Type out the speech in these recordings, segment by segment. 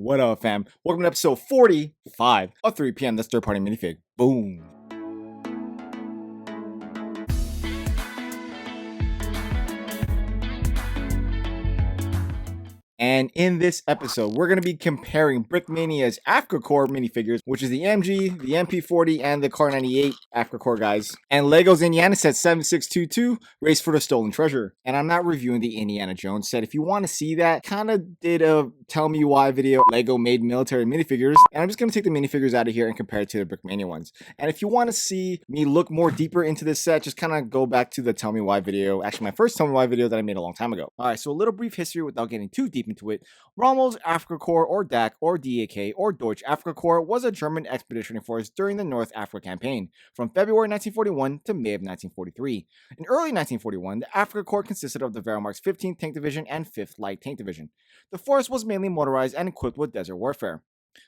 What up, fam? Welcome to episode 45 of 3 p.m. That's Third Party Minifig. Boom. And in this episode, we're going to be comparing Brickmania's Afrikakorps minifigures, which is the MG, the MP40, and the Car 98 Afrikakorps guys, and Lego's Indiana set 7622, Race for the Stolen Treasure. And I'm not reviewing the Indiana Jones set. If you want to see that, kind of did a tell me why video. Lego made military minifigures, and I'm just going to take the minifigures out of here and compare it to the Brickmania ones. And if you want to see me look more deeper into this set, just kind of go back to the tell me why video. Actually, my first tell me why video that I made a long time ago. All right, so a little brief history without getting too deep into it. Rommel's Afrikakorps, or DAK, or DAK, or Deutsche Afrikakorps was a German expeditionary force during the North Africa campaign from February 1941 to May of 1943. In early 1941, the Afrikakorps consisted of the Wehrmacht's 15th Tank Division and 5th Light Tank Division. The force was mainly motorized and equipped with desert warfare.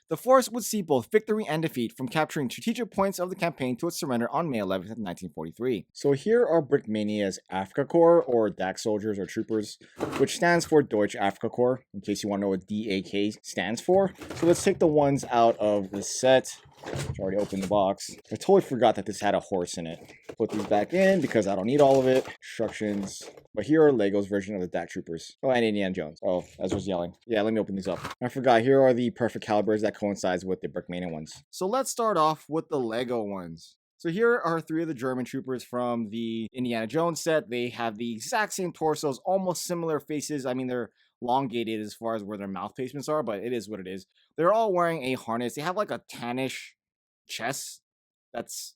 The force would see both victory and defeat, from capturing strategic points of the campaign to its surrender on May 11th, 1943. So here are Brickmania's Afrikakorps, or DAK soldiers or troopers, which stands for Deutsche Afrikakorps, in case you want to know what DAK stands for. So let's take the ones out of the set. I already opened the box. I totally forgot that this had a horse in it. Put these back in because I don't need all of it. Instructions. But here are Lego's version of the DAK troopers. Oh, and Indiana Jones. Oh, Ezra's yelling. Yeah, let me open these up. I forgot, here are the perfect calibers that coincides with the Brickmania ones. So let's start off with the Lego ones. So here are 3 of the German troopers from the Indiana Jones set. They have the exact same torsos, almost similar faces. I mean, they're elongated as far as where their mouth placements are, but it is what it is. They're all wearing a harness. They have like a tannish chest that's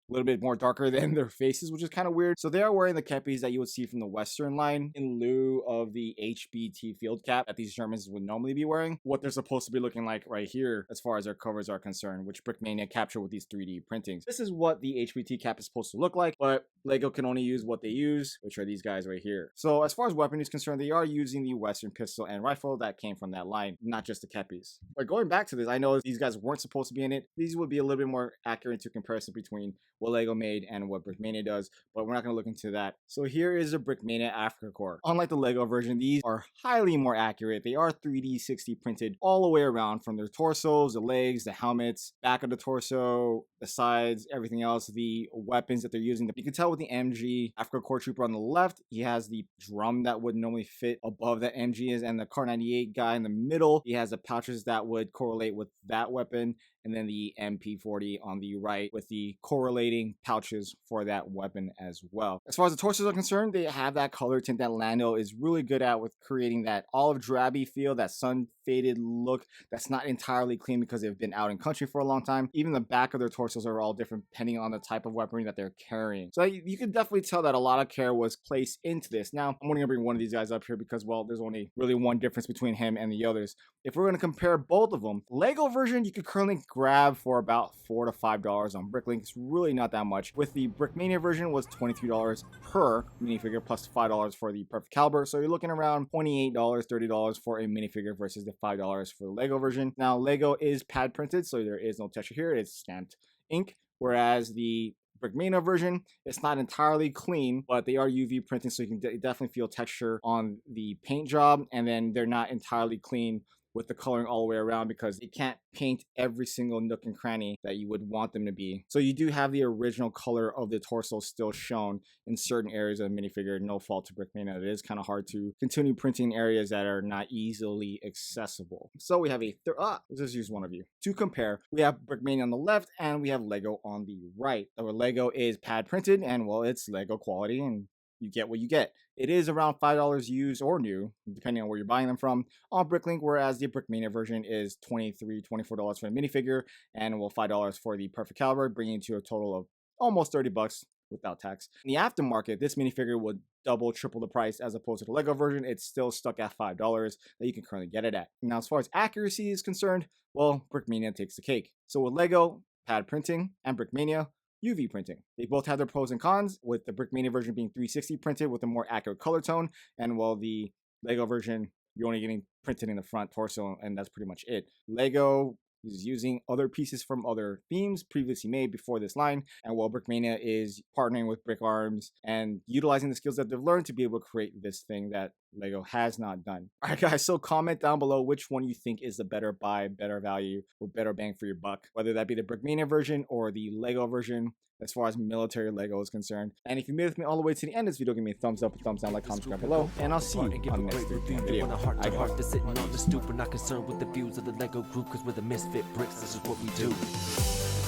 a little bit more darker than their faces, which is kind of weird. So they are wearing the kepis that you would see from the Western line in lieu of the HBT field cap that these Germans would normally be wearing. What they're supposed to be looking like right here as far as their covers are concerned, which Brickmania captured with these 3D printings. This is what the HBT cap is supposed to look like, but Lego can only use what they use, which are these guys right here. So as far as weapon is concerned, they are using the Western pistol and rifle that came from that line, not just the kepis. But going back to this, I know these guys weren't supposed to be in it. These would be a little bit more accurate to comparison between what Lego made and what Brickmania does, but we're not going to look into that. So here is a Brickmania Afrikakorps. Unlike the Lego version, these are highly more accurate. They are 3D 60 printed all the way around, from their torsos, the legs, the helmets, back of the torso, the sides, everything else, the weapons that they're using. You can tell with the MG Afrikakorps trooper on the left, he has the drum that would normally fit above that MG is, and the Car 98 guy in the middle, he has the pouches that would correlate with that weapon, and then the MP40 on the right with the correlating pouches for that weapon as well. As far as the torsos are concerned, they have that color tint that Lando is really good at, with creating that olive drabby feel, that sun faded look that's not entirely clean because they've been out in country for a long time. Even the back of their torsos are all different depending on the type of weaponry that they're carrying. So you can definitely tell that a lot of care was placed into this. Now, I'm only gonna bring one of these guys up here because, well, there's only really one difference between him and the others. If we're gonna compare both of them, Lego version you could currently grab for about $4 to $5 on Bricklink. It's really not that much. With the Brickmania version was $23 per minifigure plus $5 for the perfect caliber. So you're looking around $28, $30 for a minifigure versus the $5 for the Lego version. Now, Lego is pad printed, so there is no texture here. It's stamped ink, whereas the Brickmania version, it's not entirely clean, but they are UV printing, so you can definitely feel texture on the paint job, and then they're not entirely clean with the coloring all the way around because you can't paint every single nook and cranny that you would want them to be. So you do have the original color of the torso still shown in certain areas of the minifigure. No fault to Brickmania. It is kind of hard to continue printing areas that are not easily accessible. So we have let's just use one of you. To compare, we have Brickmania on the left and we have Lego on the right. Our Lego is pad printed and, well, it's Lego quality and you get what you get. It is around $5 used or new, depending on where you're buying them from, on Bricklink, whereas the Brickmania version is $23, $24 for a minifigure, and, well, $5 for the perfect caliber, bringing it to a total of almost $30 without tax. In the aftermarket, this minifigure would double, triple the price as opposed to the Lego version. It's still stuck at $5 that you can currently get it at. Now, as far as accuracy is concerned, well, Brickmania takes the cake. So with Lego, pad printing, and Brickmania, UV printing. They both have their pros and cons, with the Brickmania version being 360 printed with a more accurate color tone, and while the Lego version, you're only getting printed in the front torso, and that's pretty much it. Lego is using other pieces from other themes previously made before this line, and while Brickmania is partnering with Brick Arms and utilizing the skills that they've learned to be able to create this thing that Lego has not done. All right, guys, so comment down below which one you think is the better buy, better value, or better bang for your buck, whether that be the Brickmania version or the Lego version as far as military Lego is concerned. And if you made it with me all the way to the end of this video, give me a thumbs up, a thumbs down, like, comment, subscribe below, and I'll see you on the next video. They're sitting on the stoop, we're not concerned with the views of the Lego group, cause we're the misfit bricks, this is what we do.